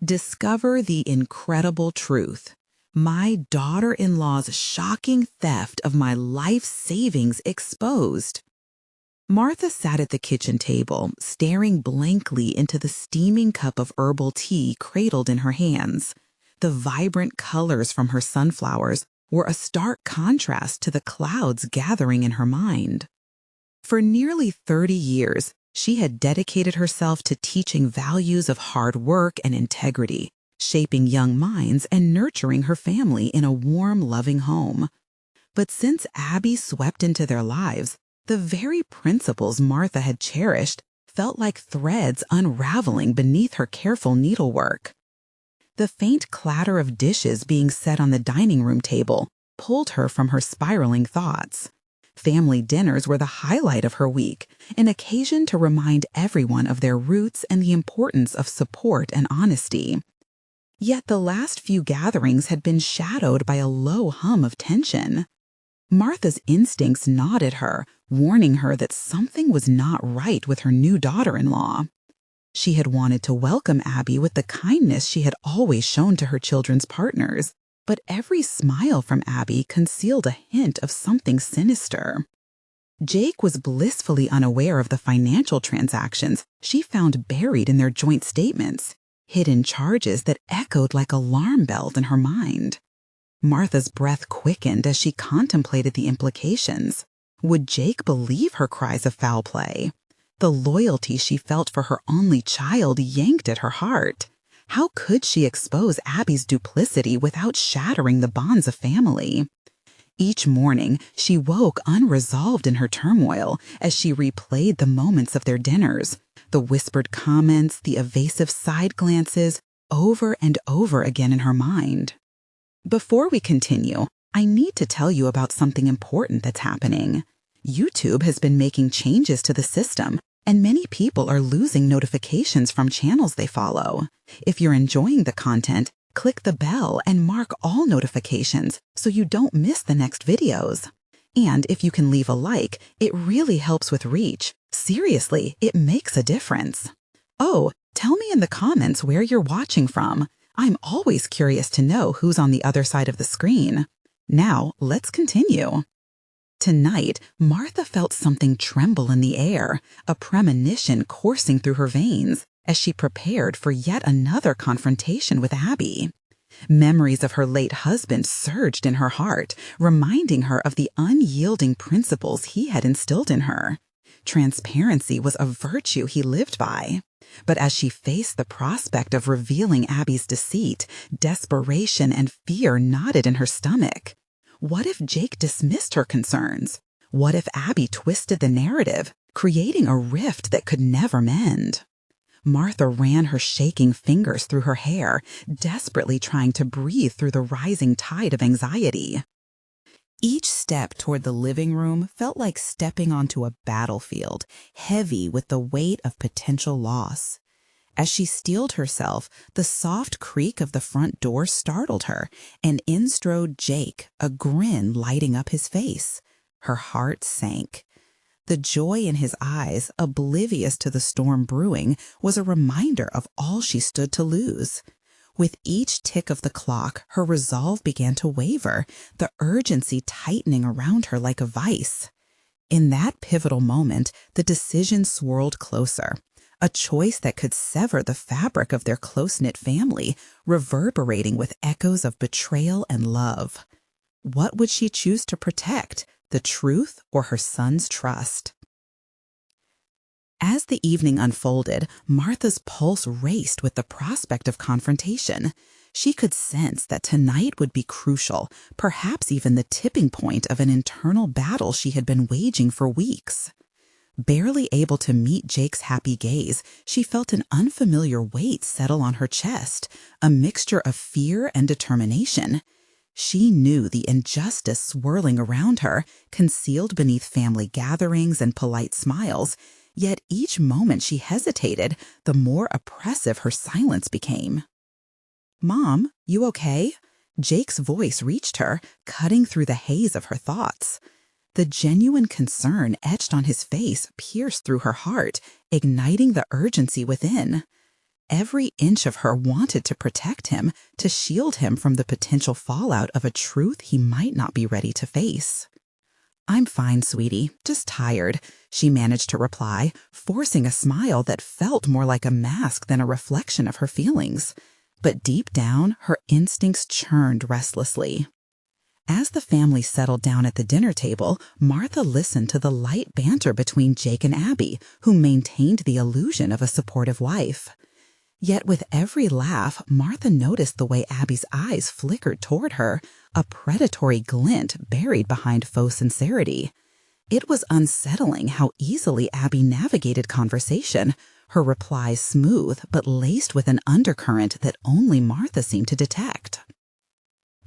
Discover the incredible truth. My daughter-in-law's shocking theft of my life savings exposed. Martha sat at the kitchen table, staring blankly into the steaming cup of herbal tea cradled in her hands. The vibrant colors from her sunflowers were a stark contrast to the clouds gathering in her mind. For nearly 30 years, she had dedicated herself to teaching values of hard work and integrity, shaping young minds and nurturing her family in a warm, loving home. But since Abby swept into their lives, the very principles Martha had cherished felt like threads unraveling beneath her careful needlework. The faint clatter of dishes being set on the dining room table pulled her from her spiraling thoughts. Family dinners were the highlight of her week, an occasion to remind everyone of their roots and the importance of support and honesty. Yet the last few gatherings had been shadowed by a low hum of tension. Martha's instincts nodded her, warning her that something was not right with her new daughter-in-law. She had wanted to welcome Abby with the kindness she had always shown to her children's partners, but every smile from Abby concealed a hint of something sinister. Jake was blissfully unaware of the financial transactions she found buried in their joint statements, hidden charges that echoed like alarm bells in her mind. Martha's breath quickened as she contemplated the implications. Would Jake believe her cries of foul play? The loyalty she felt for her only child yanked at her heart. How could she expose Abby's duplicity without shattering the bonds of family? Each morning, she woke unresolved in her turmoil as she replayed the moments of their dinners, the whispered comments, the evasive side glances, over and over again in her mind. Before we continue, I need to tell you about something important that's happening. YouTube has been making changes to the system, and many people are losing notifications from channels they follow. If you're enjoying the content, click the bell and mark all notifications so you don't miss the next videos. And if you can leave a like, it really helps with reach. Seriously, it makes a difference. Oh, tell me in the comments where you're watching from. I'm always curious to know who's on the other side of the screen. Now, let's continue. Tonight, Martha felt something tremble in the air, a premonition coursing through her veins, as she prepared for yet another confrontation with Abby. Memories of her late husband surged in her heart, reminding her of the unyielding principles he had instilled in her. Transparency was a virtue he lived by. But as she faced the prospect of revealing Abby's deceit, desperation and fear knotted in her stomach. What if Jake dismissed her concerns? What if Abby twisted the narrative, creating a rift that could never mend? Martha ran her shaking fingers through her hair, desperately trying to breathe through the rising tide of anxiety. Each step toward the living room felt like stepping onto a battlefield, heavy with the weight of potential loss. As she steeled herself, the soft creak of the front door startled her, and in strode Jake, a grin lighting up his face. Her heart sank. The joy in his eyes, oblivious to the storm brewing, was a reminder of all she stood to lose. With each tick of the clock, her resolve began to waver, the urgency tightening around her like a vice. In that pivotal moment, the decision swirled closer, a choice that could sever the fabric of their close-knit family, reverberating with echoes of betrayal and love. What would she choose to protect, the truth or her son's trust? As the evening unfolded, Martha's pulse raced with the prospect of confrontation. She could sense that tonight would be crucial, perhaps even the tipping point of an internal battle she had been waging for weeks. Barely able to meet Jake's happy gaze, she felt an unfamiliar weight settle on her chest, a mixture of fear and determination. She knew the injustice swirling around her, concealed beneath family gatherings and polite smiles, yet each moment she hesitated, the more oppressive her silence became. "Mom, you okay?" Jake's voice reached her, cutting through the haze of her thoughts. The genuine concern etched on his face pierced through her heart, igniting the urgency within. Every inch of her wanted to protect him, to shield him from the potential fallout of a truth he might not be ready to face. "I'm fine, sweetie, just tired," she managed to reply, forcing a smile that felt more like a mask than a reflection of her feelings. But deep down, her instincts churned restlessly. As the family settled down at the dinner table, Martha listened to the light banter between Jake and Abby, who maintained the illusion of a supportive wife. Yet with every laugh, Martha noticed the way Abby's eyes flickered toward her, a predatory glint buried behind faux sincerity. It was unsettling how easily Abby navigated conversation, her replies smooth but laced with an undercurrent that only Martha seemed to detect.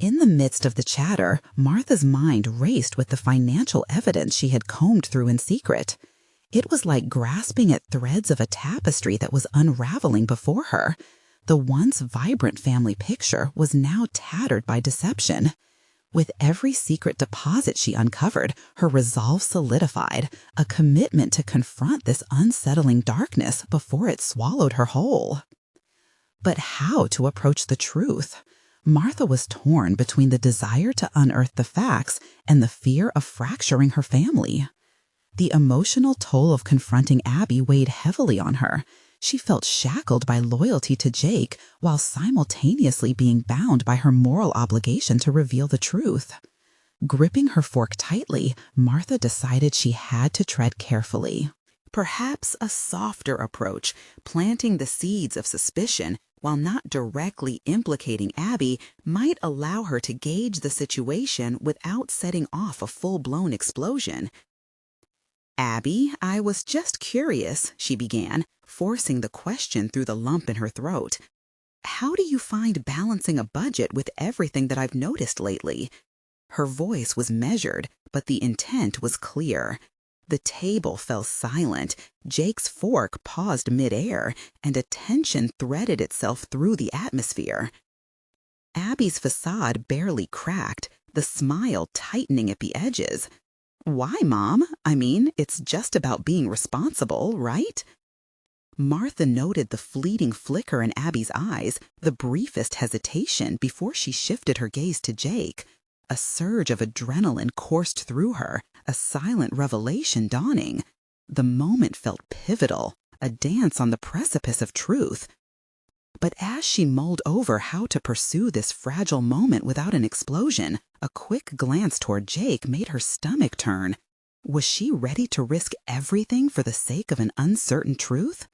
In the midst of the chatter, Martha's mind raced with the financial evidence she had combed through in secret. It was like grasping at threads of a tapestry that was unraveling before her. The once vibrant family picture was now tattered by deception. With every secret deposit she uncovered, her resolve solidified, a commitment to confront this unsettling darkness before it swallowed her whole. But how to approach the truth? Martha was torn between the desire to unearth the facts and the fear of fracturing her family. The emotional toll of confronting Abby weighed heavily on her. She felt shackled by loyalty to Jake while simultaneously being bound by her moral obligation to reveal the truth. Gripping her fork tightly, Martha decided she had to tread carefully. Perhaps a softer approach, planting the seeds of suspicion while not directly implicating Abby, might allow her to gauge the situation without setting off a full-blown explosion. "Abby, I was just curious," she began, forcing the question through the lump in her throat. "How do you find balancing a budget with everything that I've noticed lately?" Her voice was measured, but the intent was clear. The table fell silent, Jake's fork paused midair, and a tension threaded itself through the atmosphere. Abby's facade barely cracked, the smile tightening at the edges. "Why, Mom? I mean, it's just about being responsible, right?" Martha noted the fleeting flicker in Abby's eyes, the briefest hesitation before she shifted her gaze to Jake. A surge of adrenaline coursed through her, a silent revelation dawning. The moment felt pivotal, a dance on the precipice of truth. But as she mulled over how to pursue this fragile moment without an explosion, a quick glance toward Jake made her stomach turn. Was she ready to risk everything for the sake of an uncertain truth?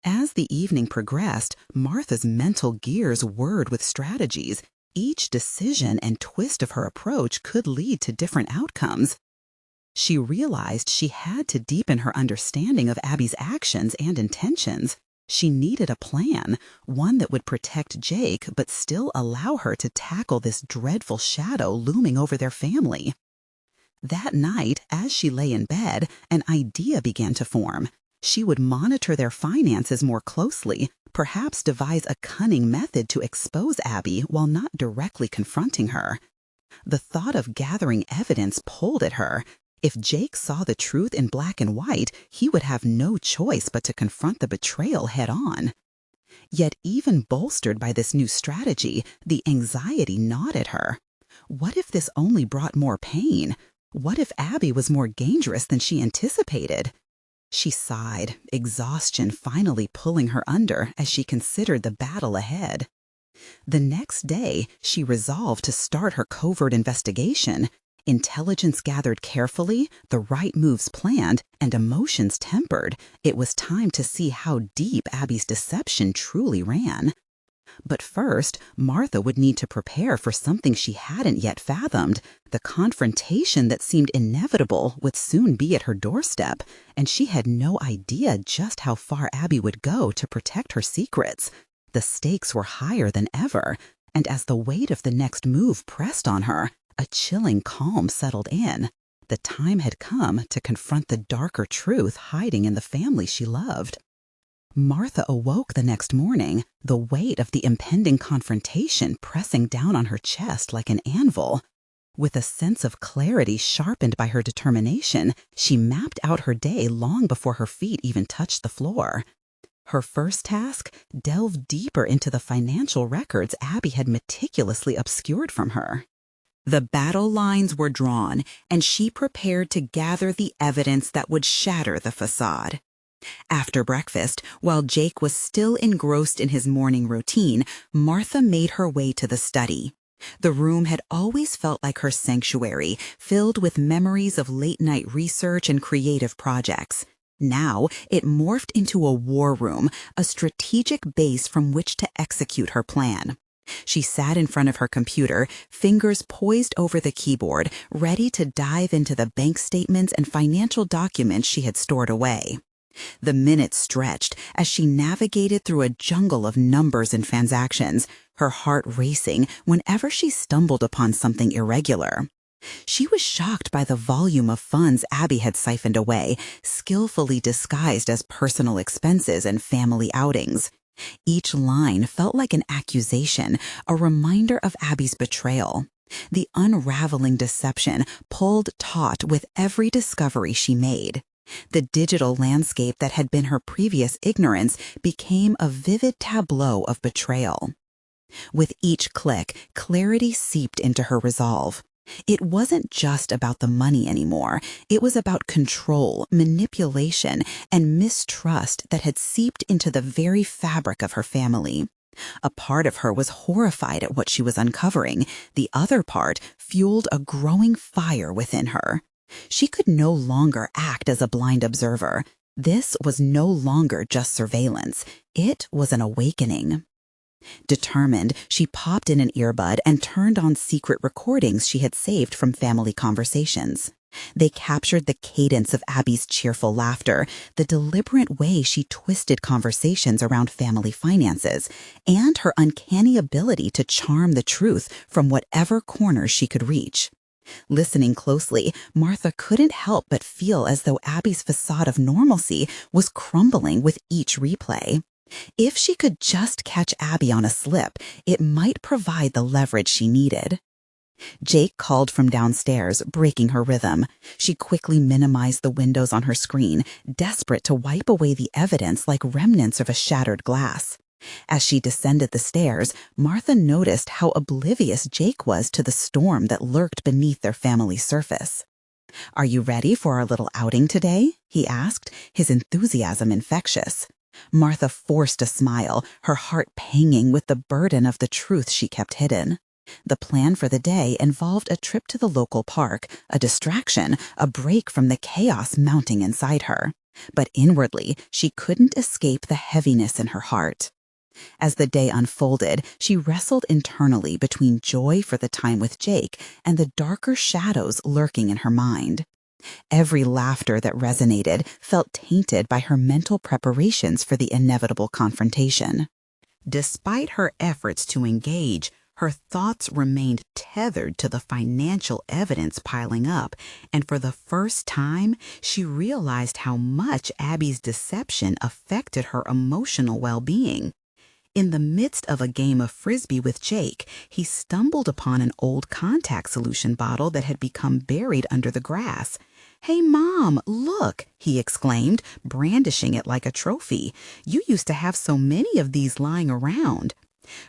As the evening progressed, Martha's mental gears whirred with strategies. Each decision and twist of her approach could lead to different outcomes. She realized she had to deepen her understanding of Abby's actions and intentions. She needed a plan, one that would protect Jake but still allow her to tackle this dreadful shadow looming over their family. That night, as she lay in bed, an idea began to form. She would monitor their finances more closely, perhaps devise a cunning method to expose Abby while not directly confronting her. The thought of gathering evidence pulled at her. If Jake saw the truth in black and white, he would have no choice but to confront the betrayal head-on. Yet even bolstered by this new strategy, the anxiety gnawed at her. What if this only brought more pain? What if Abby was more dangerous than she anticipated? She sighed, exhaustion finally pulling her under as she considered the battle ahead. The next day, she resolved to start her covert investigation. Intelligence gathered carefully, the right moves planned, and emotions tempered. It was time to see how deep Abby's deception truly ran. But first, Martha would need to prepare for something she hadn't yet fathomed. The confrontation that seemed inevitable would soon be at her doorstep, and she had no idea just how far Abby would go to protect her secrets. The stakes were higher than ever, and as the weight of the next move pressed on her, a chilling calm settled in. The time had come to confront the darker truth hiding in the family she loved. Martha awoke the next morning, the weight of the impending confrontation pressing down on her chest like an anvil. With a sense of clarity sharpened by her determination, she mapped out her day long before her feet even touched the floor. Her first task, delve deeper into the financial records Abby had meticulously obscured from her. The battle lines were drawn, and she prepared to gather the evidence that would shatter the facade. After breakfast, while Jake was still engrossed in his morning routine, Martha made her way to the study. The room had always felt like her sanctuary, filled with memories of late-night research and creative projects. Now, it morphed into a war room, a strategic base from which to execute her plan. She sat in front of her computer, fingers poised over the keyboard, ready to dive into the bank statements and financial documents she had stored away. The minutes stretched as she navigated through a jungle of numbers and transactions, her heart racing whenever she stumbled upon something irregular. She was shocked by the volume of funds Abby had siphoned away, skillfully disguised as personal expenses and family outings. Each line felt like an accusation, a reminder of Abby's betrayal. The unraveling deception pulled taut with every discovery she made. The digital landscape that had been her previous ignorance became a vivid tableau of betrayal. With each click, clarity seeped into her resolve. It wasn't just about the money anymore. It was about control, manipulation, and mistrust that had seeped into the very fabric of her family. A part of her was horrified at what she was uncovering. The other part fueled a growing fire within her. She could no longer act as a blind observer. This was no longer just surveillance. It was an awakening. Determined, she popped in an earbud and turned on secret recordings she had saved from family conversations. They captured the cadence of Abby's cheerful laughter, the deliberate way she twisted conversations around family finances, and her uncanny ability to charm the truth from whatever corners she could reach. Listening closely, Martha couldn't help but feel as though Abby's facade of normalcy was crumbling with each replay. If she could just catch Abby on a slip, it might provide the leverage she needed. Jake called from downstairs, breaking her rhythm. She quickly minimized the windows on her screen, desperate to wipe away the evidence like remnants of a shattered glass. As she descended the stairs, Martha noticed how oblivious Jake was to the storm that lurked beneath their family surface. "Are you ready for our little outing today?" he asked, his enthusiasm infectious. Martha forced a smile, her heart panging with the burden of the truth she kept hidden. The plan for the day involved a trip to the local park, a distraction, a break from the chaos mounting inside her. But inwardly, she couldn't escape the heaviness in her heart. As the day unfolded, she wrestled internally between joy for the time with Jake and the darker shadows lurking in her mind. Every laughter that resonated felt tainted by her mental preparations for the inevitable confrontation. Despite her efforts to engage, her thoughts remained tethered to the financial evidence piling up, and for the first time, she realized how much Abby's deception affected her emotional well-being. In the midst of a game of frisbee with Jake, he stumbled upon an old contact solution bottle that had become buried under the grass. "Hey, Mom, look," he exclaimed, brandishing it like a trophy. "You used to have so many of these lying around."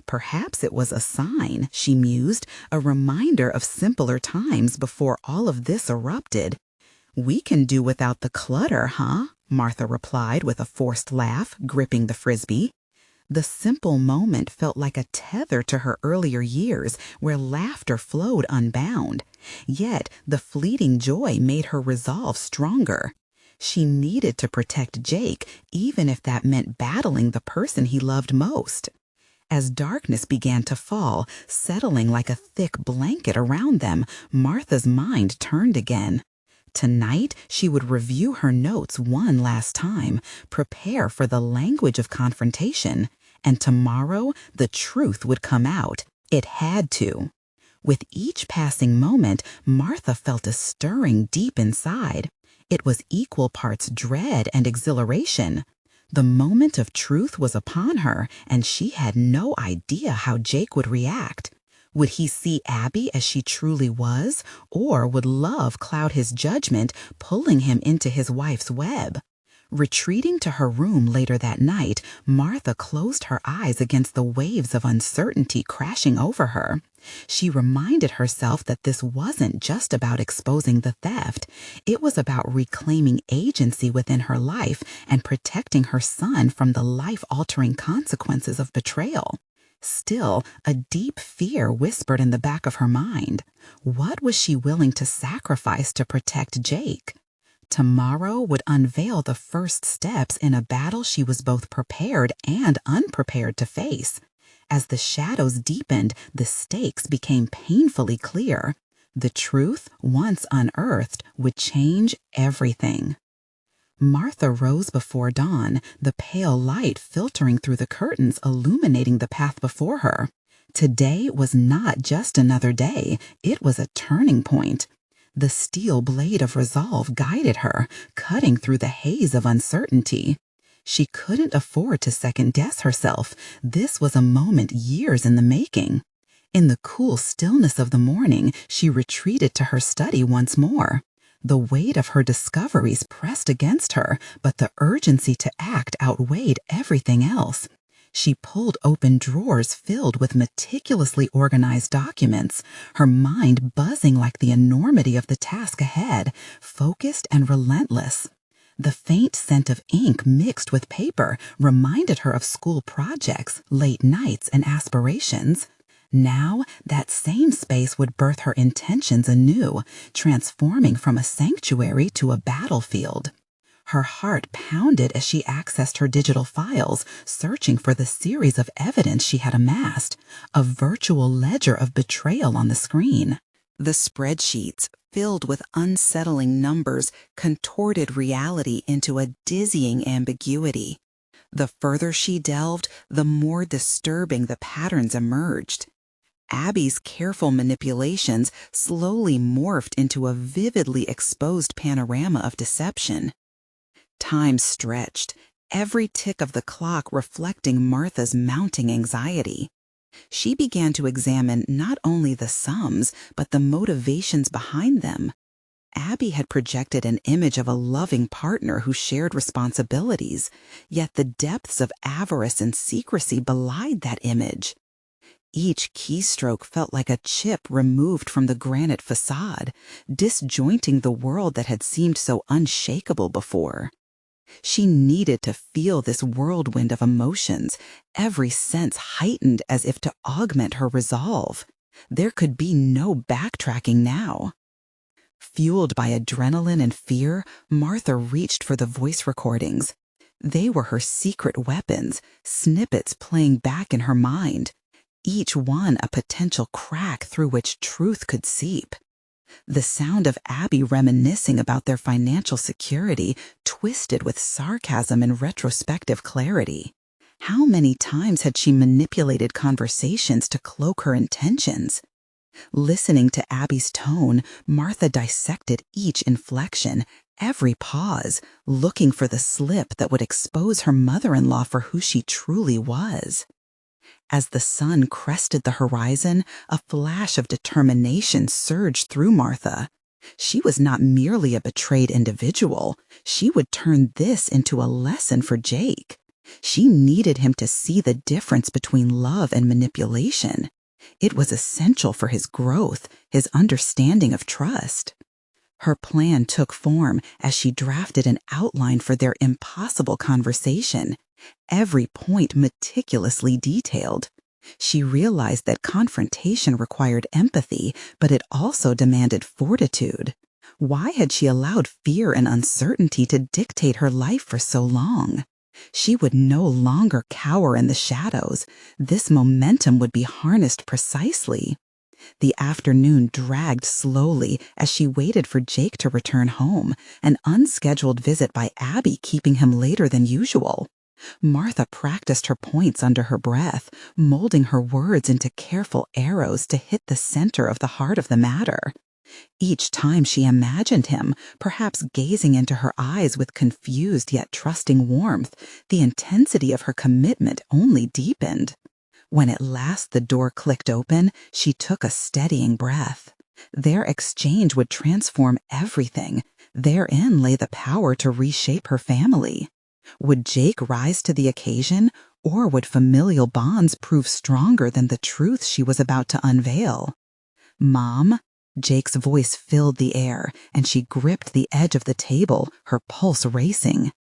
Perhaps it was a sign, she mused, a reminder of simpler times before all of this erupted. "We can do without the clutter, huh?" Martha replied with a forced laugh, gripping the frisbee. The simple moment felt like a tether to her earlier years, where laughter flowed unbound. Yet the fleeting joy made her resolve stronger. She needed to protect Jake, even if that meant battling the person he loved most. As darkness began to fall, settling like a thick blanket around them, Martha's mind turned again. Tonight, she would review her notes one last time, prepare for the language of confrontation, and tomorrow the truth would come out. It had to. With each passing moment, Martha felt a stirring deep inside. It was equal parts dread and exhilaration. The moment of truth was upon her, and she had no idea how Jake would react. Would he see Abby as she truly was, or would love cloud his judgment, pulling him into his wife's web? Retreating to her room later that night, Martha closed her eyes against the waves of uncertainty crashing over her. She reminded herself that this wasn't just about exposing the theft. It was about reclaiming agency within her life and protecting her son from the life-altering consequences of betrayal. Still, a deep fear whispered in the back of her mind. What was she willing to sacrifice to protect Jake? Tomorrow would unveil the first steps in a battle she was both prepared and unprepared to face. As the shadows deepened, the stakes became painfully clear. The truth, once unearthed, would change everything. Martha rose before dawn, the pale light filtering through the curtains illuminating the path before her. Today was not just another day, it was a turning point. The steel blade of resolve guided her, cutting through the haze of uncertainty. She couldn't afford to second-guess herself. This was a moment years in the making. In the cool stillness of the morning, she retreated to her study once more. The weight of her discoveries pressed against her, but the urgency to act outweighed everything else. She pulled open drawers filled with meticulously organized documents, her mind buzzing like the enormity of the task ahead, focused and relentless. The faint scent of ink mixed with paper reminded her of school projects, late nights, and aspirations. Now, that same space would birth her intentions anew, transforming from a sanctuary to a battlefield. Her heart pounded as she accessed her digital files, searching for the series of evidence she had amassed, a virtual ledger of betrayal on the screen. The spreadsheets, filled with unsettling numbers, contorted reality into a dizzying ambiguity. The further she delved, the more disturbing the patterns emerged. Abby's careful manipulations slowly morphed into a vividly exposed panorama of deception. Time stretched, every tick of the clock reflecting Martha's mounting anxiety. She began to examine not only the sums, but the motivations behind them. Abby had projected an image of a loving partner who shared responsibilities, yet the depths of avarice and secrecy belied that image. Each keystroke felt like a chip removed from the granite facade, disjointing the world that had seemed so unshakable before. She needed to feel this whirlwind of emotions, every sense heightened as if to augment her resolve. There could be no backtracking now. Fueled by adrenaline and fear, Martha reached for the voice recordings. They were her secret weapons, snippets playing back in her mind, each one a potential crack through which truth could seep. The sound of Abby reminiscing about their financial security twisted with sarcasm and retrospective clarity. How many times had she manipulated conversations to cloak her intentions? Listening to Abby's tone, Martha dissected each inflection, every pause, looking for the slip that would expose her mother-in-law for who she truly was. As the sun crested the horizon, a flash of determination surged through Martha. She was not merely a betrayed individual. She would turn this into a lesson for Jake. She needed him to see the difference between love and manipulation. It was essential for his growth, his understanding of trust. Her plan took form as she drafted an outline for their impossible conversation, every point meticulously detailed. She realized that confrontation required empathy, but it also demanded fortitude. Why had she allowed fear and uncertainty to dictate her life for so long? She would no longer cower in the shadows. This momentum would be harnessed precisely. The afternoon dragged slowly as she waited for Jake to return home, an unscheduled visit by Abby keeping him later than usual. Martha practiced her points under her breath, molding her words into careful arrows to hit the center of the heart of the matter. Each time she imagined him, perhaps gazing into her eyes with confused yet trusting warmth, the intensity of her commitment only deepened. When at last the door clicked open, she took a steadying breath. Their exchange would transform everything. Therein lay the power to reshape her family. Would Jake rise to the occasion, or would familial bonds prove stronger than the truth she was about to unveil? "Mom?" Jake's voice filled the air, and she gripped the edge of the table, her pulse racing.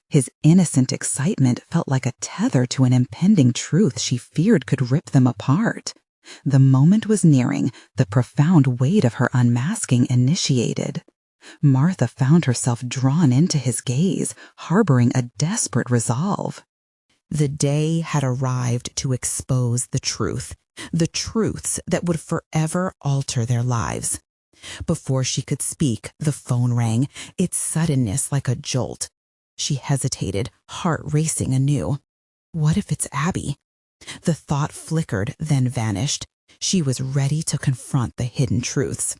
His innocent excitement felt like a tether to an impending truth she feared could rip them apart. The moment was nearing, the profound weight of her unmasking initiated. Martha found herself drawn into his gaze, harboring a desperate resolve. The day had arrived to expose the truth, the truths that would forever alter their lives. Before she could speak, the phone rang, its suddenness like a jolt. She hesitated, heart racing anew. What if it's Abby? The thought flickered, then vanished. She was ready to confront the hidden truths.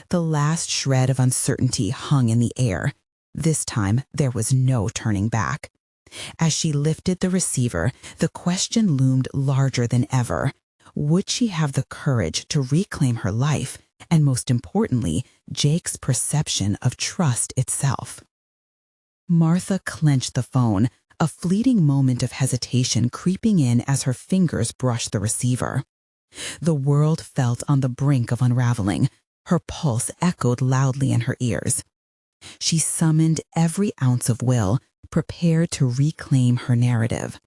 The last shred of uncertainty hung in the air. This time, there was no turning back. As she lifted the receiver, the question loomed larger than ever. Would she have the courage to reclaim her life, and most importantly, Jake's perception of trust itself? Martha clenched the phone, a fleeting moment of hesitation creeping in as her fingers brushed the receiver. The world felt on the brink of unraveling. Her pulse echoed loudly in her ears. She summoned every ounce of will, prepared to reclaim her narrative.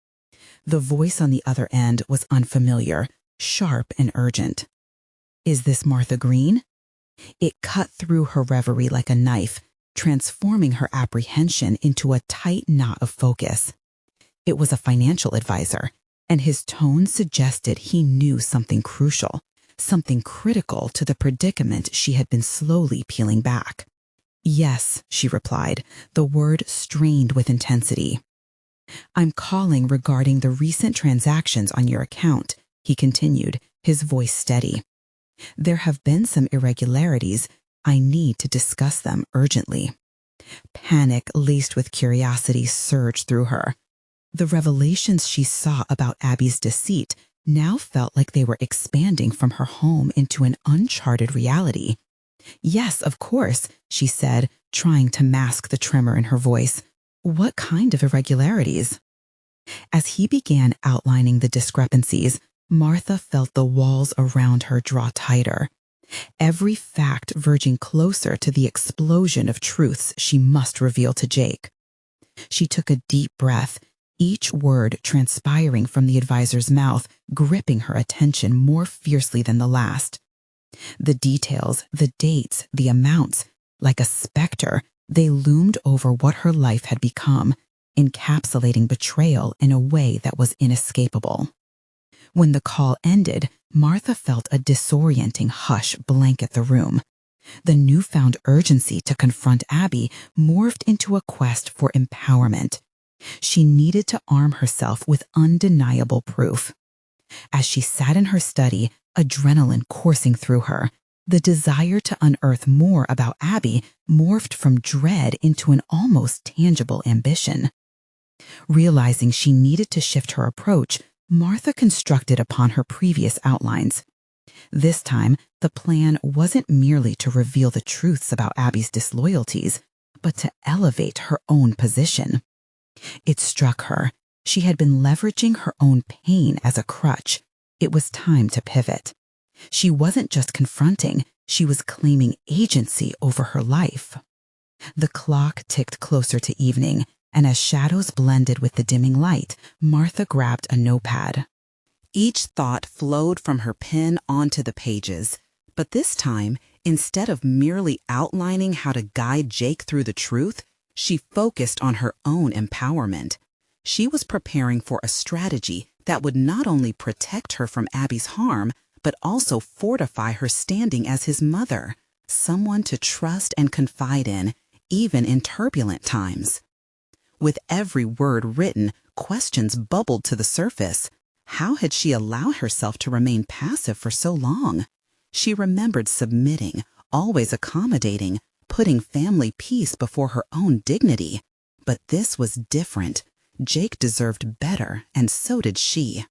The voice on the other end was unfamiliar, sharp and urgent. "Is this Martha Green?" It cut through her reverie like a knife, transforming her apprehension into a tight knot of focus. It was a financial advisor, and his tone suggested he knew something crucial, something critical to the predicament she had been slowly peeling back. "Yes," she replied, the word strained with intensity. "I'm calling regarding the recent transactions on your account," he continued, his voice steady. "There have been some irregularities. I need to discuss them urgently." Panic laced with curiosity surged through her. The revelations she saw about Abby's deceit now felt like they were expanding from her home into an uncharted reality. "Yes, of course," she said, trying to mask the tremor in her voice. "What kind of irregularities?" As he began outlining the discrepancies, Martha felt the walls around her draw tighter. Every fact verging closer to the explosion of truths she must reveal to Jake. She took a deep breath, each word transpiring from the advisor's mouth, gripping her attention more fiercely than the last. The details, the dates, the amounts, like a specter, they loomed over what her life had become, encapsulating betrayal in a way that was inescapable. When the call ended, Martha felt a disorienting hush blanket the room. The newfound urgency to confront Abby morphed into a quest for empowerment. She needed to arm herself with undeniable proof. As she sat in her study, adrenaline coursing through her, the desire to unearth more about Abby morphed from dread into an almost tangible ambition. Realizing she needed to shift her approach, Martha constructed upon her previous outlines. This time, the plan wasn't merely to reveal the truths about Abby's disloyalties, but to elevate her own position. It struck her. She had been leveraging her own pain as a crutch. It was time to pivot. She wasn't just confronting, she was claiming agency over her life. The clock ticked closer to evening, and as shadows blended with the dimming light, Martha grabbed a notepad. Each thought flowed from her pen onto the pages, but this time, instead of merely outlining how to guide Jake through the truth, she focused on her own empowerment. She was preparing for a strategy that would not only protect her from Abby's harm, but also fortify her standing as his mother, someone to trust and confide in, even in turbulent times. With every word written, questions bubbled to the surface. How had she allowed herself to remain passive for so long? She remembered submitting, always accommodating, putting family peace before her own dignity. But this was different. Jake deserved better, and so did she.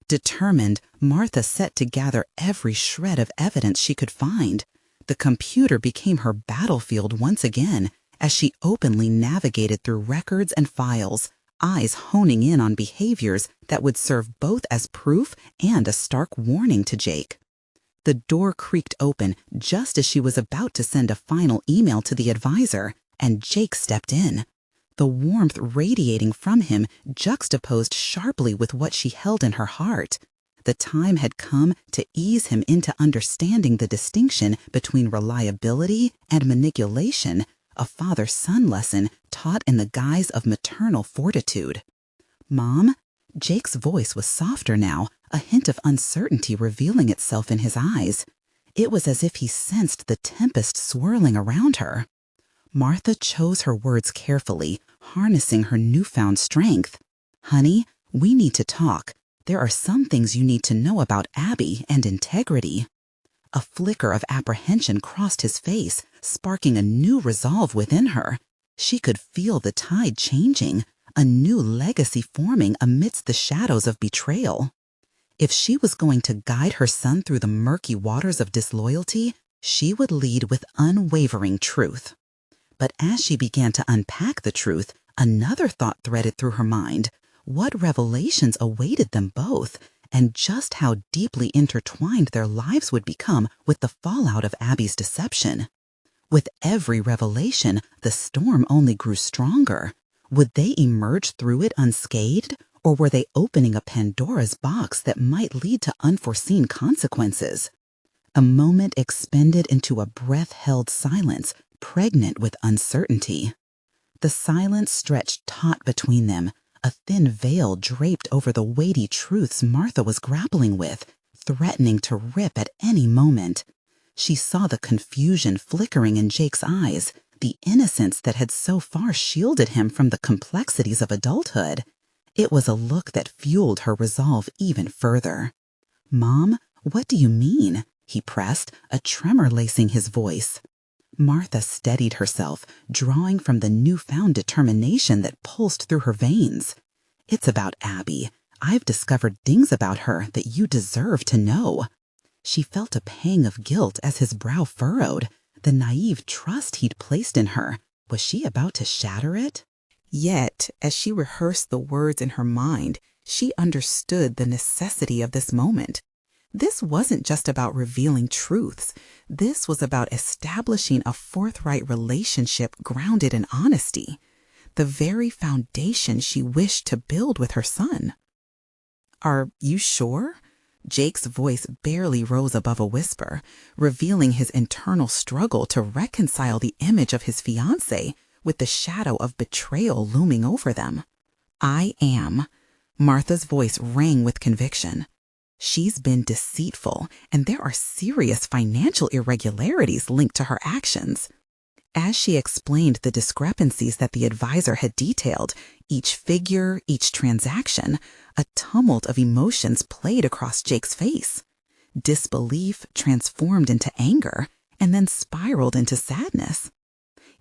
Determined, Martha set to gather every shred of evidence she could find. The computer became her battlefield once again as she openly navigated through records and files, eyes honing in on behaviors that would serve both as proof and a stark warning to Jake. The door creaked open just as she was about to send a final email to the advisor, and Jake stepped in. The warmth radiating from him juxtaposed sharply with what she held in her heart. The time had come to ease him into understanding the distinction between reliability and manipulation, a father-son lesson taught in the guise of maternal fortitude. "Mom?" Jake's voice was softer now, a hint of uncertainty revealing itself in his eyes. It was as if he sensed the tempest swirling around her. Martha chose her words carefully, harnessing her newfound strength. "Honey, we need to talk. There are some things you need to know about Abby and integrity." A flicker of apprehension crossed his face, sparking a new resolve within her. She could feel the tide changing, a new legacy forming amidst the shadows of betrayal. If she was going to guide her son through the murky waters of disloyalty, she would lead with unwavering truth. But as she began to unpack the truth, another thought threaded through her mind. What revelations awaited them both, and just how deeply intertwined their lives would become with the fallout of Abby's deception. With every revelation, the storm only grew stronger. Would they emerge through it unscathed, or were they opening a Pandora's box that might lead to unforeseen consequences? A moment expended into a breath-held silence, pregnant with uncertainty. The silence stretched taut between them, a thin veil draped over the weighty truths Martha was grappling with, threatening to rip at any moment. She saw the confusion flickering in Jake's eyes, the innocence that had so far shielded him from the complexities of adulthood. It was a look that fueled her resolve even further. "Mom, what do you mean?" he pressed, a tremor lacing his voice. Martha steadied herself, drawing from the newfound determination that pulsed through her veins. "It's about Abby. I've discovered things about her that you deserve to know." She felt a pang of guilt as his brow furrowed. The naive trust he'd placed in her, was she about to shatter it? Yet, as she rehearsed the words in her mind, she understood the necessity of this moment. This wasn't just about revealing truths. This was about establishing a forthright relationship grounded in honesty, the very foundation she wished to build with her son. "Are you sure?" Jake's voice barely rose above a whisper, revealing his internal struggle to reconcile the image of his fiancée with the shadow of betrayal looming over them. "I am." Martha's voice rang with conviction. "She's been deceitful, and there are serious financial irregularities linked to her actions." As she explained the discrepancies that the advisor had detailed, each figure, each transaction, a tumult of emotions played across Jake's face. Disbelief transformed into anger, and then spiraled into sadness.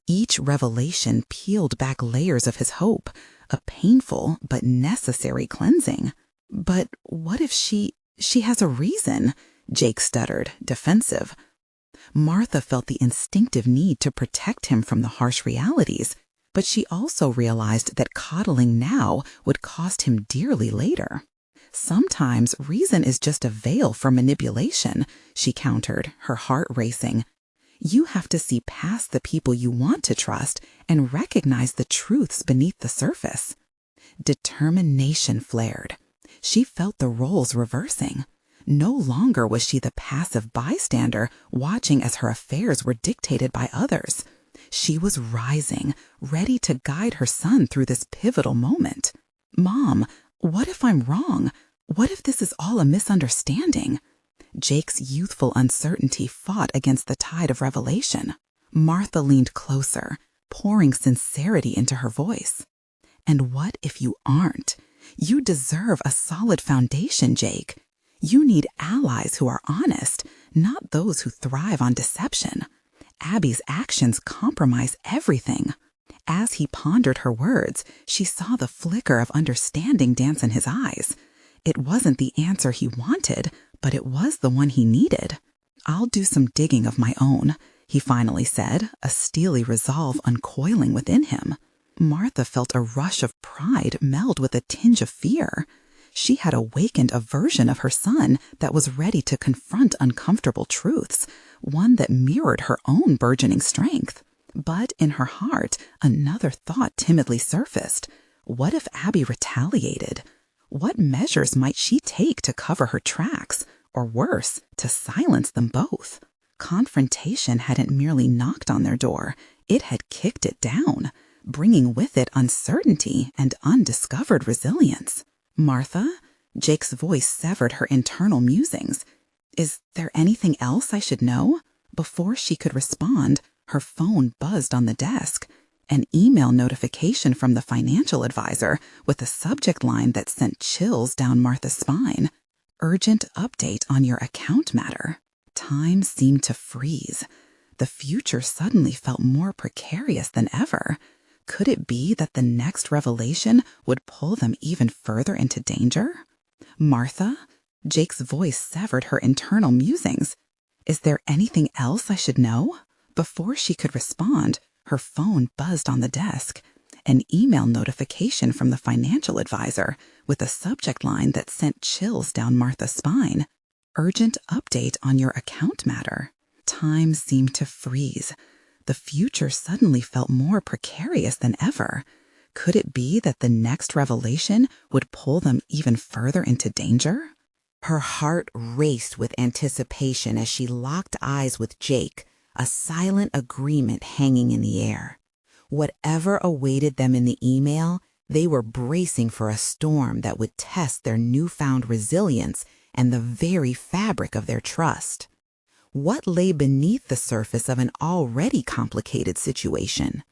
Each revelation peeled back layers of his hope, a painful but necessary cleansing. "But what if she has a reason?" Jake stuttered, defensive. Martha felt the instinctive need to protect him from the harsh realities, but she also realized that coddling now would cost him dearly later. "Sometimes reason is just a veil for manipulation," she countered, her heart racing. "You have to see past the people you want to trust and recognize the truths beneath the surface." Determination flared. She felt the roles reversing. No longer was she the passive bystander watching as her affairs were dictated by others. She was rising, ready to guide her son through this pivotal moment. "Mom, what if I'm wrong? What if this is all a misunderstanding?" Jake's youthful uncertainty fought against the tide of revelation. Martha leaned closer, pouring sincerity into her voice. "And what if you aren't? You deserve a solid foundation, Jake. You need allies who are honest, not those who thrive on deception. Abby's actions compromise everything." As he pondered her words, she saw the flicker of understanding dance in his eyes. It wasn't the answer he wanted, but it was the one he needed. I'll do some digging of my own, he finally said, a steely resolve uncoiling within him. Martha felt a rush of pride meld with a tinge of fear. She had awakened a version of her son that was ready to confront uncomfortable truths, one that mirrored her own burgeoning strength. But in her heart, another thought timidly surfaced. What if Abby retaliated? What measures might she take to cover her tracks, or worse, to silence them both? Confrontation hadn't merely knocked on their door, it had kicked it down, bringing with it uncertainty and undiscovered resilience. Martha? Jake's voice severed her internal musings. Is there anything else I should know? Before she could respond, her phone buzzed on the desk. An email notification from the financial advisor with a subject line that sent chills down Martha's spine. Urgent update on your account matter. Time seemed to freeze. The future suddenly felt more precarious than ever. Could it be that the next revelation would pull them even further into danger? Martha? Jake's voice severed her internal musings. Is there anything else I should know? Before she could respond, her phone buzzed on the desk. An email notification from the financial advisor with a subject line that sent chills down Martha's spine. Urgent update on your account matter. Time seemed to freeze. The future suddenly felt more precarious than ever. Could it be that the next revelation would pull them even further into danger? Her heart raced with anticipation as she locked eyes with Jake, a silent agreement hanging in the air. Whatever awaited them in the email, they were bracing for a storm that would test their newfound resilience and the very fabric of their trust. What lay beneath the surface of an already complicated situation?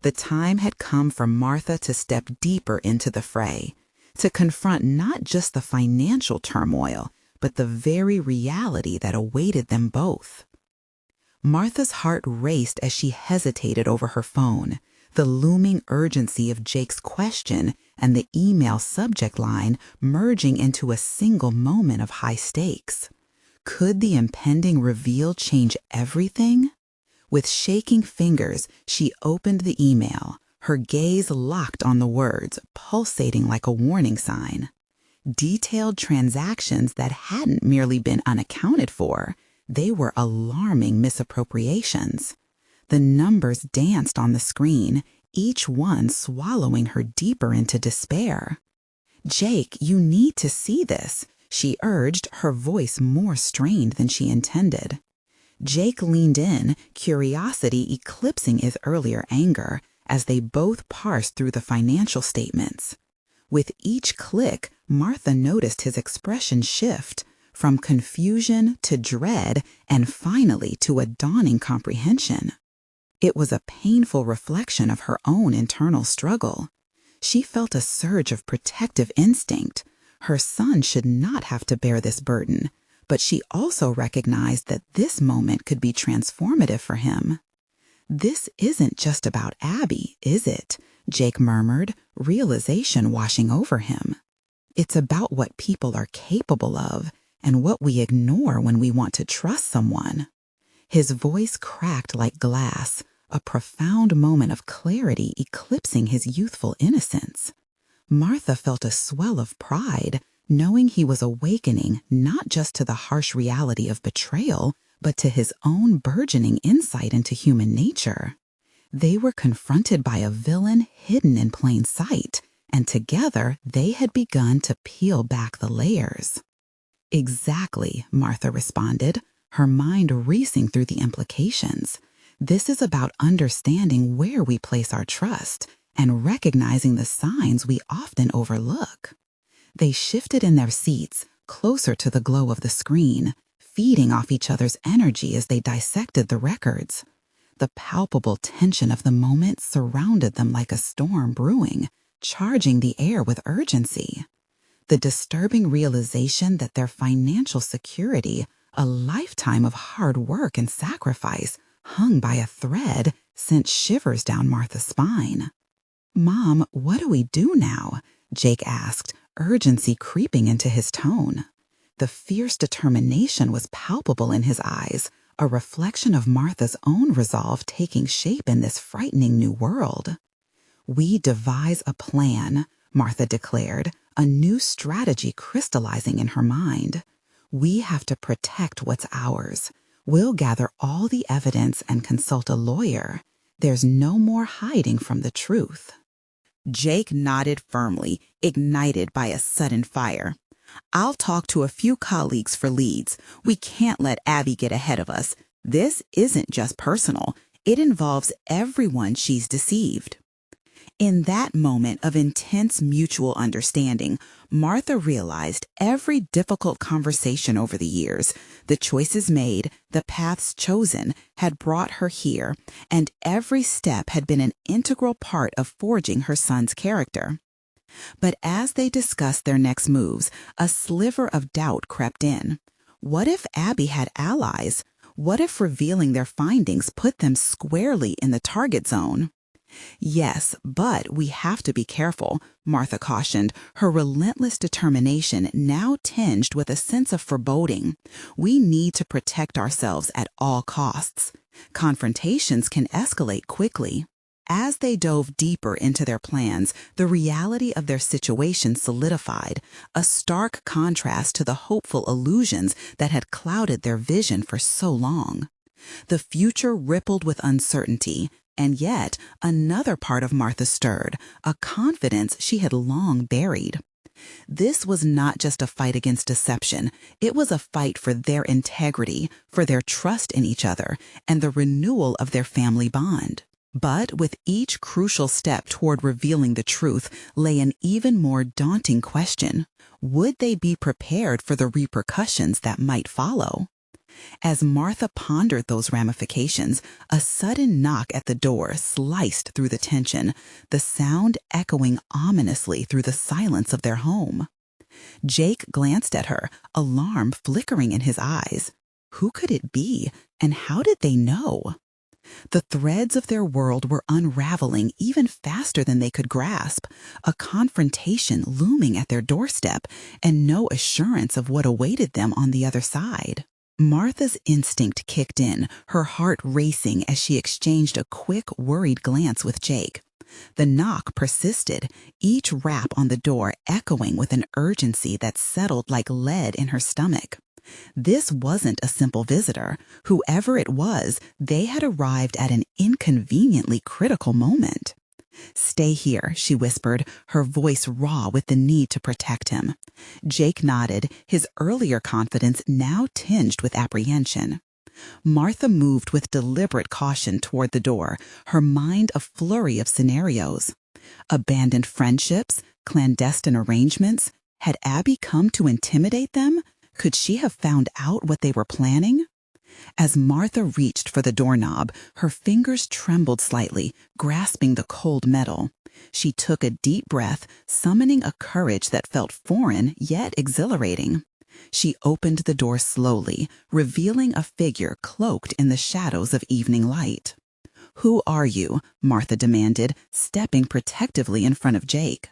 The time had come for Martha to step deeper into the fray, to confront not just the financial turmoil, but the very reality that awaited them both. Martha's heart raced as she hesitated over her phone, the looming urgency of Jake's question and the email subject line merging into a single moment of high stakes. Could the impending reveal change everything? With shaking fingers, she opened the email, her gaze locked on the words, pulsating like a warning sign. Detailed transactions that hadn't merely been unaccounted for, they were alarming misappropriations. The numbers danced on the screen, each one swallowing her deeper into despair. "Jake, you need to see this," she urged, her voice more strained than she intended. Jake leaned in, curiosity eclipsing his earlier anger, as they both parsed through the financial statements. With each click, Martha noticed his expression shift, from confusion to dread and finally to a dawning comprehension. It was a painful reflection of her own internal struggle. She felt a surge of protective instinct. Her son should not have to bear this burden, but she also recognized that this moment could be transformative for him. "This isn't just about Abby, is it?" Jake murmured, realization washing over him. "It's about what people are capable of and what we ignore when we want to trust someone." His voice cracked like glass, a profound moment of clarity eclipsing his youthful innocence. Martha felt a swell of pride, knowing he was awakening not just to the harsh reality of betrayal, but to his own burgeoning insight into human nature. They were confronted by a villain hidden in plain sight, and together they had begun to peel back the layers. "Exactly," Martha responded, her mind racing through the implications. "This is about understanding where we place our trust and recognizing the signs we often overlook." They shifted in their seats, closer to the glow of the screen, feeding off each other's energy as they dissected the records. The palpable tension of the moment surrounded them like a storm brewing, charging the air with urgency. The disturbing realization that their financial security, a lifetime of hard work and sacrifice, hung by a thread, sent shivers down Martha's spine. "Mom, what do we do now?" Jake asked, urgency creeping into his tone. The fierce determination was palpable in his eyes, a reflection of Martha's own resolve taking shape in this frightening new world. "We devise a plan," Martha declared, a new strategy crystallizing in her mind. "We have to protect what's ours. We'll gather all the evidence and consult a lawyer. There's no more hiding from the truth." Jake nodded firmly, ignited by a sudden fire. "I'll talk to a few colleagues for leads. We can't let Abby get ahead of us. This isn't just personal. It involves everyone she's deceived." In that moment of intense mutual understanding, Martha realized every difficult conversation over the years, the choices made, the paths chosen, had brought her here, and every step had been an integral part of forging her son's character. But as they discussed their next moves, a sliver of doubt crept in. What if Abby had allies? What if revealing their findings put them squarely in the target zone? "Yes, but we have to be careful," Martha cautioned, her relentless determination now tinged with a sense of foreboding. "We need to protect ourselves at all costs. Confrontations can escalate quickly." As they dove deeper into their plans, the reality of their situation solidified, a stark contrast to the hopeful illusions that had clouded their vision for so long. The future rippled with uncertainty, and yet another part of Martha stirred, a confidence she had long buried. This was not just a fight against deception, it was a fight for their integrity, for their trust in each other, and the renewal of their family bond. But with each crucial step toward revealing the truth lay an even more daunting question. Would they be prepared for the repercussions that might follow? As Martha pondered those ramifications, a sudden knock at the door sliced through the tension, the sound echoing ominously through the silence of their home. Jake glanced at her, alarm flickering in his eyes. Who could it be, and how did they know? The threads of their world were unraveling even faster than they could grasp, a confrontation looming at their doorstep, and no assurance of what awaited them on the other side. Martha's instinct kicked in, her heart racing as she exchanged a quick, worried glance with Jake. The knock persisted, each rap on the door echoing with an urgency that settled like lead in her stomach. This wasn't a simple visitor. Whoever it was, they had arrived at an inconveniently critical moment. "Stay here," she whispered, her voice raw with the need to protect him. Jake nodded, his earlier confidence now tinged with apprehension. Martha moved with deliberate caution toward the door, her mind a flurry of scenarios. Abandoned friendships, clandestine arrangements. Had Abby come to intimidate them? Could she have found out what they were planning? As Martha reached for the doorknob, her fingers trembled slightly, grasping the cold metal. She took a deep breath, summoning a courage that felt foreign yet exhilarating. She opened the door slowly, revealing a figure cloaked in the shadows of evening light. "Who are you?" Martha demanded, stepping protectively in front of Jake.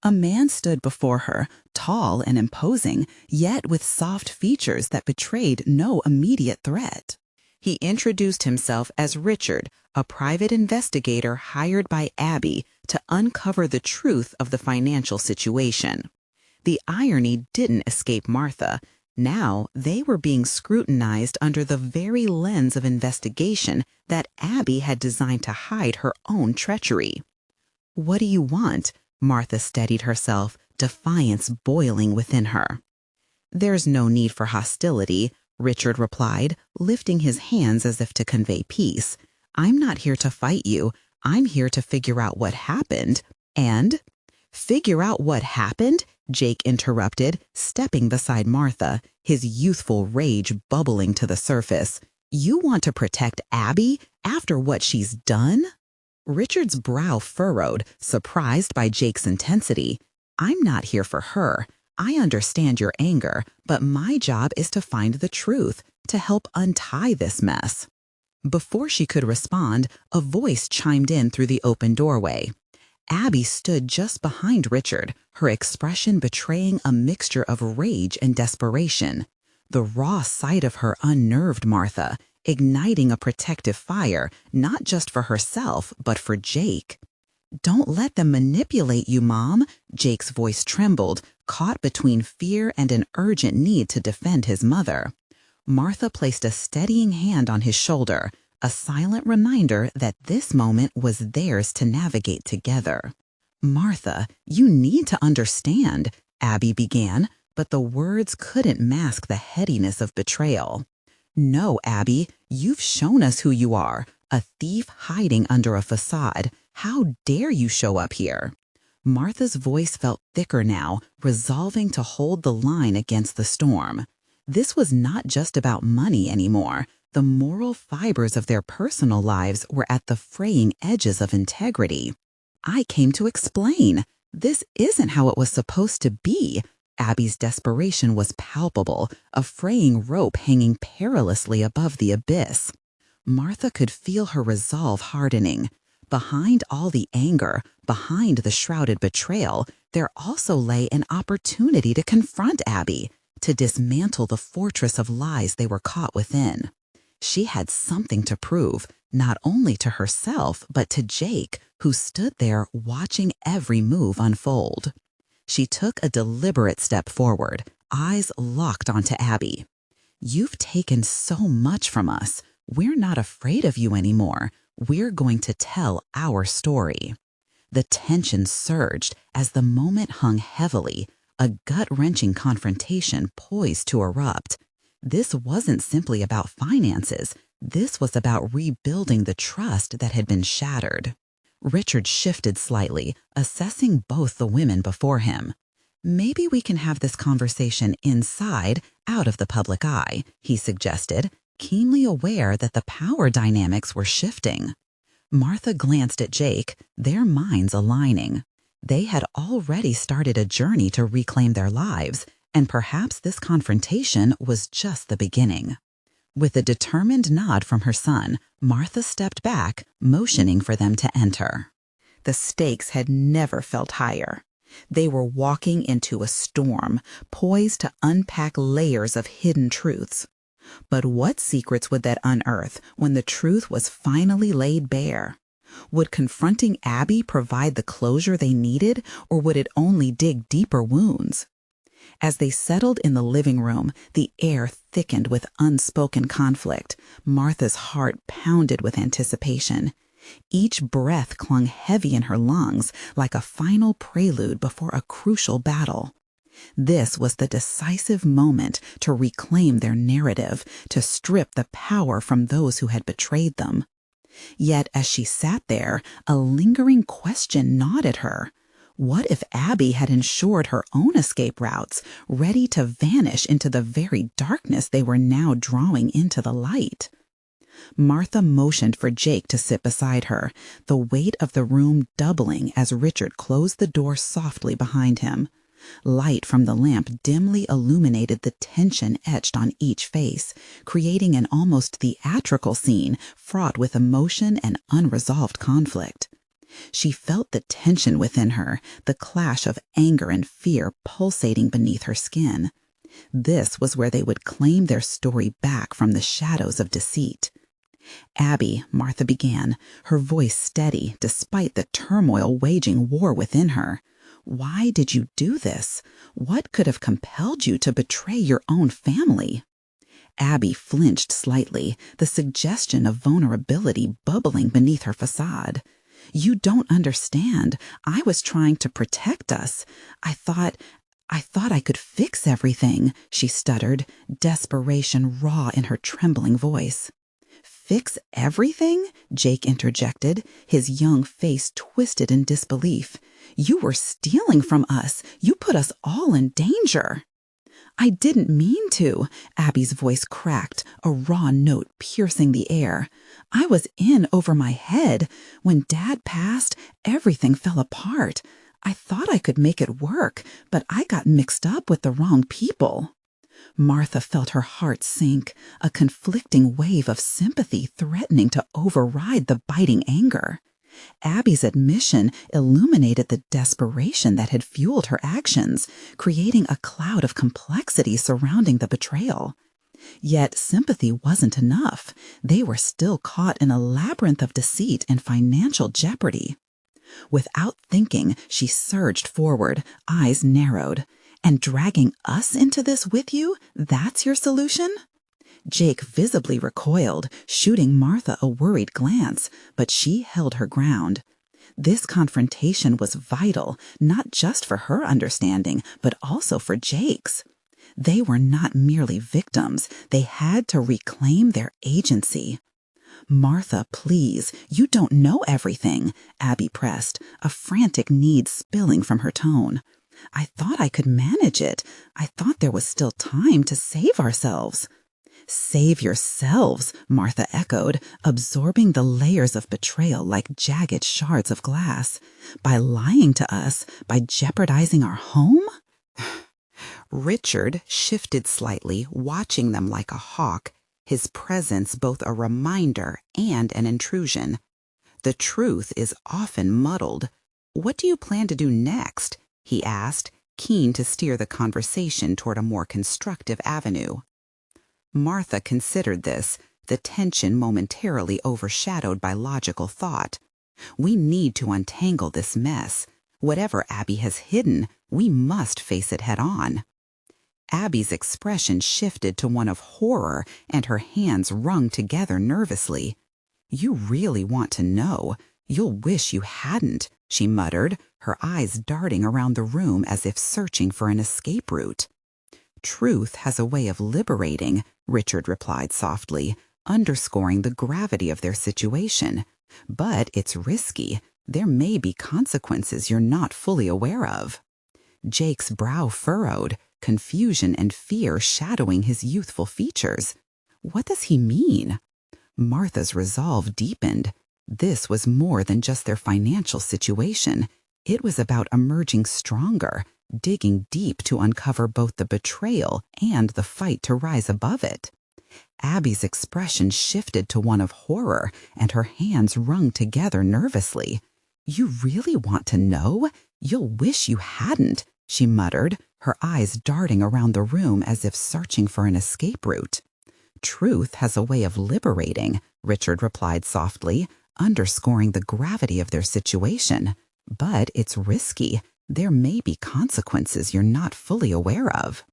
A man stood before her, tall and imposing, yet with soft features that betrayed no immediate threat. He introduced himself as Richard, a private investigator hired by Abby to uncover the truth of the financial situation. The irony didn't escape Martha. Now they were being scrutinized under the very lens of investigation that Abby had designed to hide her own treachery. "What do you want?" Martha steadied herself, defiance boiling within her. "There's no need for hostility," Richard replied, lifting his hands as if to convey peace. "I'm not here to fight you. I'm here to figure out what happened." "And?" "Figure out what happened?" Jake interrupted, stepping beside Martha, his youthful rage bubbling to the surface. "You want to protect Abby after what she's done?" Richard's brow furrowed, surprised by Jake's intensity. "I'm not here for her. I understand your anger, but my job is to find the truth, to help untie this mess." Before she could respond, a voice chimed in through the open doorway. Abby stood just behind Richard, her expression betraying a mixture of rage and desperation. The raw sight of her unnerved Martha, igniting a protective fire, not just for herself, but for Jake. "Don't let them manipulate you, Mom," Jake's voice trembled, caught between fear and an urgent need to defend his mother. Martha placed a steadying hand on his shoulder, a silent reminder that this moment was theirs to navigate together. "Martha, you need to understand," Abby began, but the words couldn't mask the headiness of betrayal. "No, Abby, you've shown us who you are, a thief hiding under a facade. How dare you show up here?" Martha's voice felt thicker now, resolving to hold the line against the storm. This was not just about money anymore. The moral fibers of their personal lives were at the fraying edges of integrity. "I came to explain. This isn't how it was supposed to be." Abby's desperation was palpable, a fraying rope hanging perilously above the abyss. Martha could feel her resolve hardening. Behind all the anger, behind the shrouded betrayal, there also lay an opportunity to confront Abby, to dismantle the fortress of lies they were caught within. She had something to prove, not only to herself, but to Jake, who stood there watching every move unfold. She took a deliberate step forward, eyes locked onto Abby. "You've taken so much from us. We're not afraid of you anymore. We're going to tell our story." The tension surged as the moment hung heavily, a gut-wrenching confrontation poised to erupt. This wasn't simply about finances. This was about rebuilding the trust that had been shattered. Richard shifted slightly, assessing both the women before him. "Maybe we can have this conversation inside, out of the public eye," he suggested, keenly aware that the power dynamics were shifting. Martha glanced at Jake, their minds aligning. They had already started a journey to reclaim their lives, and perhaps this confrontation was just the beginning. With a determined nod from her son, Martha stepped back, motioning for them to enter. The stakes had never felt higher. They were walking into a storm, poised to unpack layers of hidden truths. But what secrets would that unearth when the truth was finally laid bare? Would confronting Abby provide the closure they needed, or would it only dig deeper wounds? As they settled in the living room, the air thickened with unspoken conflict. Martha's heart pounded with anticipation. Each breath clung heavy in her lungs, like a final prelude before a crucial battle. This was the decisive moment to reclaim their narrative, to strip the power from those who had betrayed them. Yet as she sat there, a lingering question gnawed at her. What if Abby had ensured her own escape routes, ready to vanish into the very darkness they were now drawing into the light? Martha motioned for Jake to sit beside her, the weight of the room doubling as Richard closed the door softly behind him. Light from the lamp dimly illuminated the tension etched on each face, creating an almost theatrical scene fraught with emotion and unresolved conflict. She felt the tension within her, the clash of anger and fear pulsating beneath her skin. This was where they would claim their story back from the shadows of deceit. "Abby," Martha began, her voice steady despite the turmoil waging war within her. "Why did you do this? What could have compelled you to betray your own family?" Abby flinched slightly, the suggestion of vulnerability bubbling beneath her facade. "You don't understand. I was trying to protect us. I thought I could fix everything," she stuttered, desperation raw in her trembling voice. "Fix everything?" Jake interjected, his young face twisted in disbelief. "You were stealing from us. You put us all in danger." "I didn't mean to," Abby's voice cracked, a raw note piercing the air. "I was in over my head. When Dad passed, everything fell apart. I thought I could make it work, but I got mixed up with the wrong people." Martha felt her heart sink, a conflicting wave of sympathy threatening to override the biting anger. Abby's admission illuminated the desperation that had fueled her actions, creating a cloud of complexity surrounding the betrayal. Yet sympathy wasn't enough. They were still caught in a labyrinth of deceit and financial jeopardy. Without thinking, she surged forward, eyes narrowed. "And dragging us into this with you, that's your solution?" Jake visibly recoiled, shooting Martha a worried glance, but she held her ground. This confrontation was vital, not just for her understanding, but also for Jake's. They were not merely victims. They had to reclaim their agency. "Martha, please, you don't know everything," Abby pressed, a frantic need spilling from her tone. "I thought I could manage it. I thought there was still time to save ourselves." "Save yourselves," Martha echoed, absorbing the layers of betrayal like jagged shards of glass. "By lying to us, by jeopardizing our home?" Richard shifted slightly, watching them like a hawk, his presence both a reminder and an intrusion. "The truth is often muddled. What do you plan to do next?" he asked, keen to steer the conversation toward a more constructive avenue. Martha considered this, the tension momentarily overshadowed by logical thought. "We need to untangle this mess. Whatever Abby has hidden, we must face it head on." Abby's expression shifted to one of horror, and her hands wrung together nervously. "You really want to know? You'll wish you hadn't," she muttered, her eyes darting around the room as if searching for an escape route. "Truth has a way of liberating," Richard replied softly, underscoring the gravity of their situation. "But it's risky. There may be consequences you're not fully aware of." Jake's brow furrowed, confusion and fear shadowing his youthful features. What does he mean? Martha's resolve deepened. This was more than just their financial situation. It was about emerging stronger, digging deep to uncover both the betrayal and the fight to rise above it. Abby's expression shifted to one of horror, and her hands wrung together nervously. "You really want to know? You'll wish you hadn't," she muttered, her eyes darting around the room as if searching for an escape route. "Truth has a way of liberating," Richard replied softly, underscoring the gravity of their situation. "But it's risky. There may be consequences you're not fully aware of."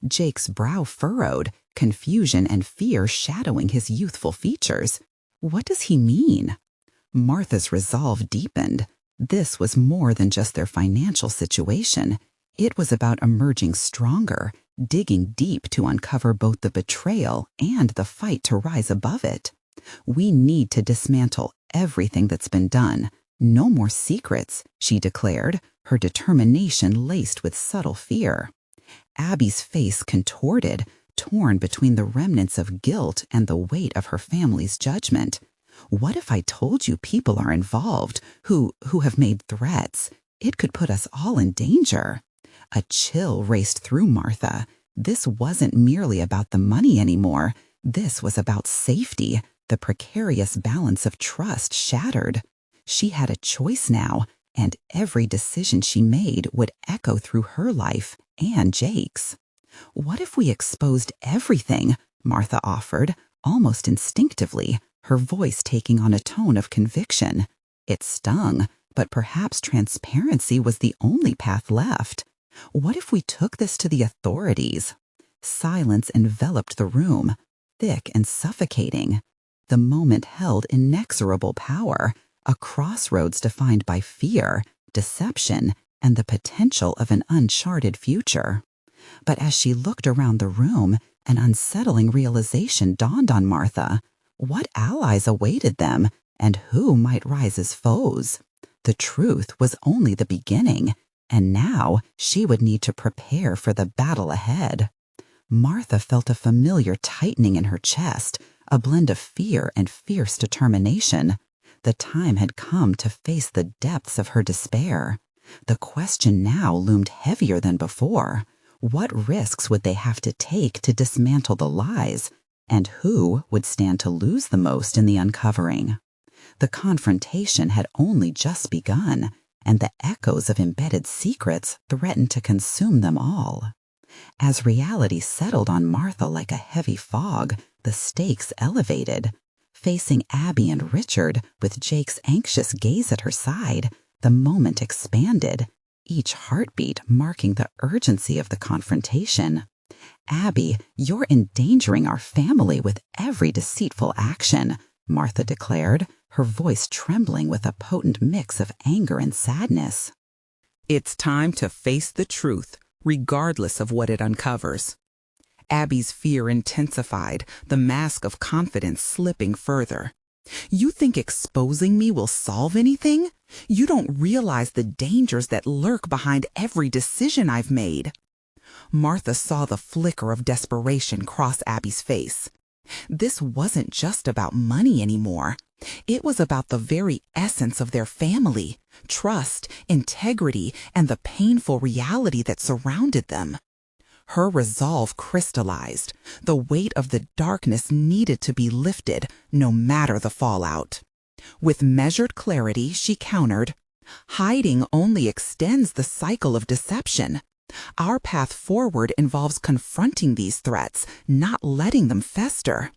Jake's brow furrowed, confusion and fear shadowing his youthful features. What does he mean? Martha's resolve deepened. This was more than just their financial situation. It was about emerging stronger, digging deep to uncover both the betrayal and the fight to rise above it. "We need to dismantle everything that's been done. No more secrets," she declared, her determination laced with subtle fear. Abby's face contorted, torn between the remnants of guilt and the weight of her family's judgment. "What if I told you people are involved, who have made threats? It could put us all in danger." A chill raced through Martha. This wasn't merely about the money anymore. This was about safety, the precarious balance of trust shattered. She had a choice now, and every decision she made would echo through her life and Jake's. "What if we exposed everything?" Martha offered, almost instinctively, her voice taking on a tone of conviction. It stung, but perhaps transparency was the only path left. What if we took this to the authorities? Silence enveloped the room, thick and suffocating. The moment held inexorable power, a crossroads defined by fear, deception, and the potential of an uncharted future. But as she looked around the room, an unsettling realization dawned on Martha. What allies awaited them, and who might rise as foes? The truth was only the beginning, and now she would need to prepare for the battle ahead. Martha felt a familiar tightening in her chest, a blend of fear and fierce determination. The time had come to face the depths of her despair. The question now loomed heavier than before. What risks would they have to take to dismantle the lies, and who would stand to lose the most in the uncovering? The confrontation had only just begun, and the echoes of embedded secrets threatened to consume them all. As reality settled on Martha like a heavy fog, the stakes elevated. Facing Abby and Richard, with Jake's anxious gaze at her side, the moment expanded, each heartbeat marking the urgency of the confrontation. "Abby, you're endangering our family with every deceitful action," Martha declared, her voice trembling with a potent mix of anger and sadness. "It's time to face the truth, regardless of what it uncovers." Abby's fear intensified, the mask of confidence slipping further. "You think exposing me will solve anything? You don't realize the dangers that lurk behind every decision I've made." Martha saw the flicker of desperation cross Abby's face. This wasn't just about money anymore. It was about the very essence of their family, trust, integrity, and the painful reality that surrounded them. Her resolve crystallized. The weight of the darkness needed to be lifted, no matter the fallout. With measured clarity, she countered, "Hiding only extends the cycle of deception. Our path forward involves confronting these threats, not letting them fester."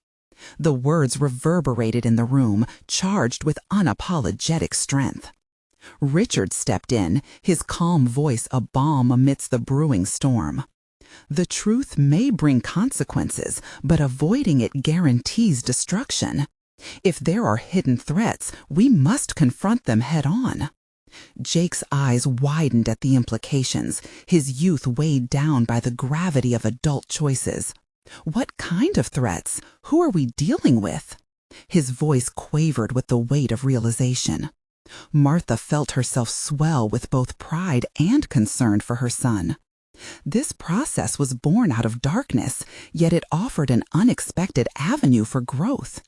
The words reverberated in the room, charged with unapologetic strength. Richard stepped in, his calm voice a balm amidst the brewing storm. "The truth may bring consequences, but avoiding it guarantees destruction. If there are hidden threats, we must confront them head on." Jake's eyes widened at the implications, his youth weighed down by the gravity of adult choices. "What kind of threats? Who are we dealing with?" His voice quavered with the weight of realization. Martha felt herself swell with both pride and concern for her son. This process was born out of darkness, yet it offered an unexpected avenue for growth.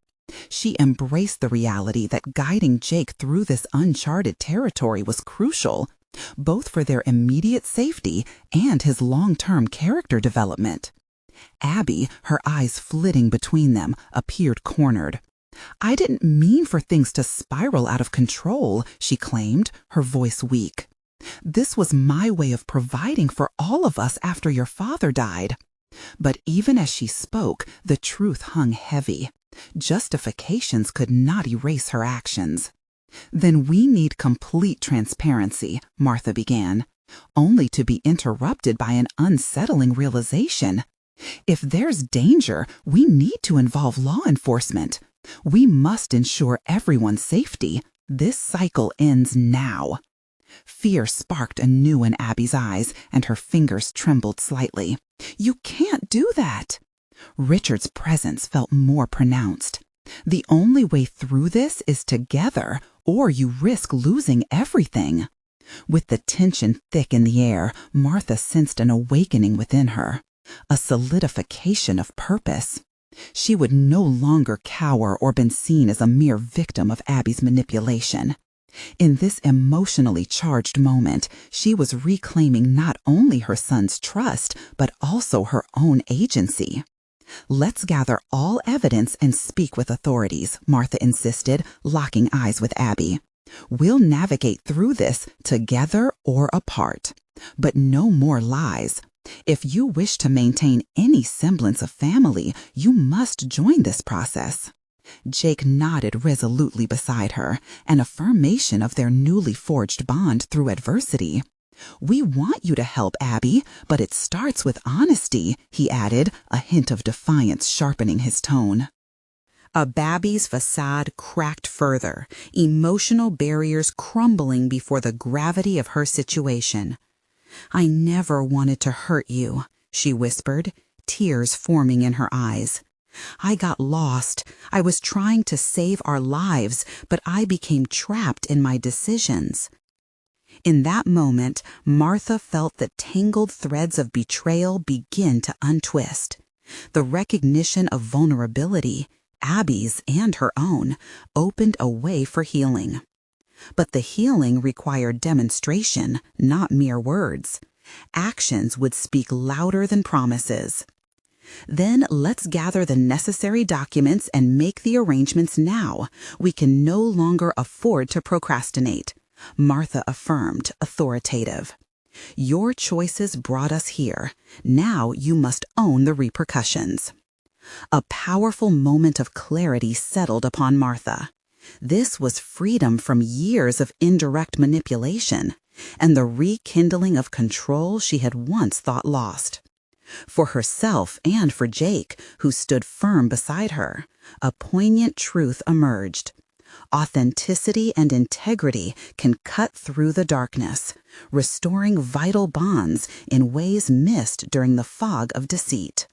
She embraced the reality that guiding Jake through this uncharted territory was crucial, both for their immediate safety and his long-term character development. Abby, her eyes flitting between them, appeared cornered. "I didn't mean for things to spiral out of control," she claimed, her voice weak. "This was my way of providing for all of us after your father died." But even as she spoke, the truth hung heavy. Justifications could not erase her actions. "Then we need complete transparency," Martha began, only to be interrupted by an unsettling realization. "If there's danger, we need to involve law enforcement. We must ensure everyone's safety. This cycle ends now." Fear sparked anew in Abby's eyes, and her fingers trembled slightly. "You can't do that." Richard's presence felt more pronounced. "The only way through this is together, or you risk losing everything." With the tension thick in the air, Martha sensed an awakening within her, a solidification of purpose. She would no longer cower or be seen as a mere victim of Abby's manipulation. In this emotionally charged moment, she was reclaiming not only her son's trust, but also her own agency. "Let's gather all evidence and speak with authorities," Martha insisted, locking eyes with Abby. "We'll navigate through this together or apart. But no more lies. If you wish to maintain any semblance of family, you must join this process." Jake nodded resolutely beside her, an affirmation of their newly forged bond through adversity. "We want you to help, Abby, but it starts with honesty," he added, a hint of defiance sharpening his tone. Abby's facade cracked further, emotional barriers crumbling before the gravity of her situation. "I never wanted to hurt you," she whispered, tears forming in her eyes. "I got lost. I was trying to save our lives, but I became trapped in my decisions." In that moment, Martha felt the tangled threads of betrayal begin to untwist. The recognition of vulnerability, Abby's and her own, opened a way for healing. But the healing required demonstration, not mere words. Actions would speak louder than promises. Then let's gather the necessary documents and make the arrangements now. We can no longer afford to procrastinate," Martha affirmed, authoritative. "Your choices brought us here. Now you must own the repercussions." A powerful moment of clarity settled upon Martha. This was freedom from years of indirect manipulation and the rekindling of control she had once thought lost. For herself and for Jake, who stood firm beside her, a poignant truth emerged. Authenticity and integrity can cut through the darkness, restoring vital bonds in ways missed during the fog of deceit.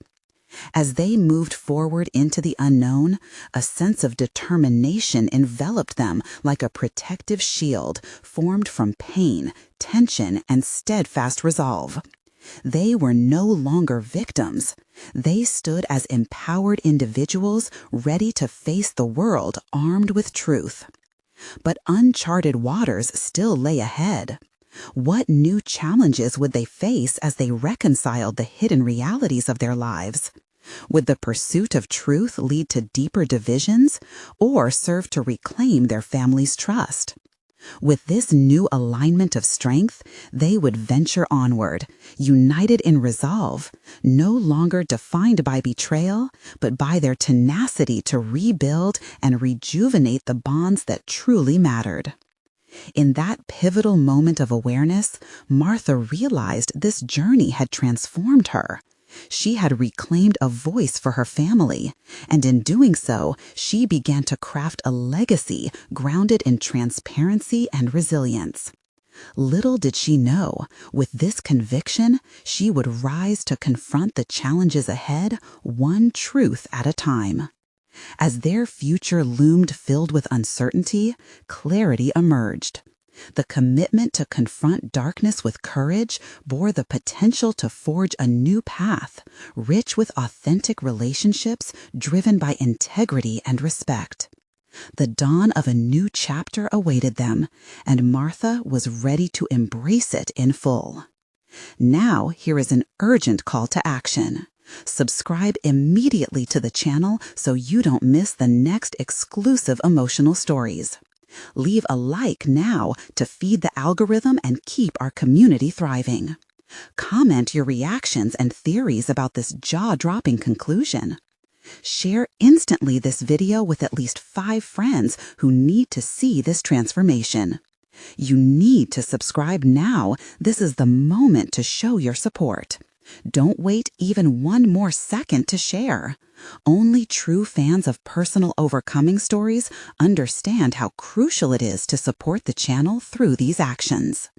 As they moved forward into the unknown, a sense of determination enveloped them like a protective shield formed from pain, tension, and steadfast resolve. They were no longer victims. They stood as empowered individuals ready to face the world armed with truth. But uncharted waters still lay ahead. What new challenges would they face as they reconciled the hidden realities of their lives? Would the pursuit of truth lead to deeper divisions or serve to reclaim their family's trust? With this new alignment of strength, they would venture onward, united in resolve, no longer defined by betrayal, but by their tenacity to rebuild and rejuvenate the bonds that truly mattered. In that pivotal moment of awareness, Martha realized this journey had transformed her. She had reclaimed a voice for her family, and in doing so, she began to craft a legacy grounded in transparency and resilience. Little did she know, with this conviction, she would rise to confront the challenges ahead, one truth at a time. As their future loomed filled with uncertainty, clarity emerged. The commitment to confront darkness with courage bore the potential to forge a new path, rich with authentic relationships driven by integrity and respect. The dawn of a new chapter awaited them, and Martha was ready to embrace it in full. Now, here is an urgent call to action. Subscribe immediately to the channel so you don't miss the next exclusive emotional stories. Leave a like now to feed the algorithm and keep our community thriving. Comment your reactions and theories about this jaw-dropping conclusion. Share instantly this video with at least 5 friends who need to see this transformation. You need to subscribe now. This is the moment to show your support. Don't wait even one more second to share. Only true fans of personal overcoming stories understand how crucial it is to support the channel through these actions.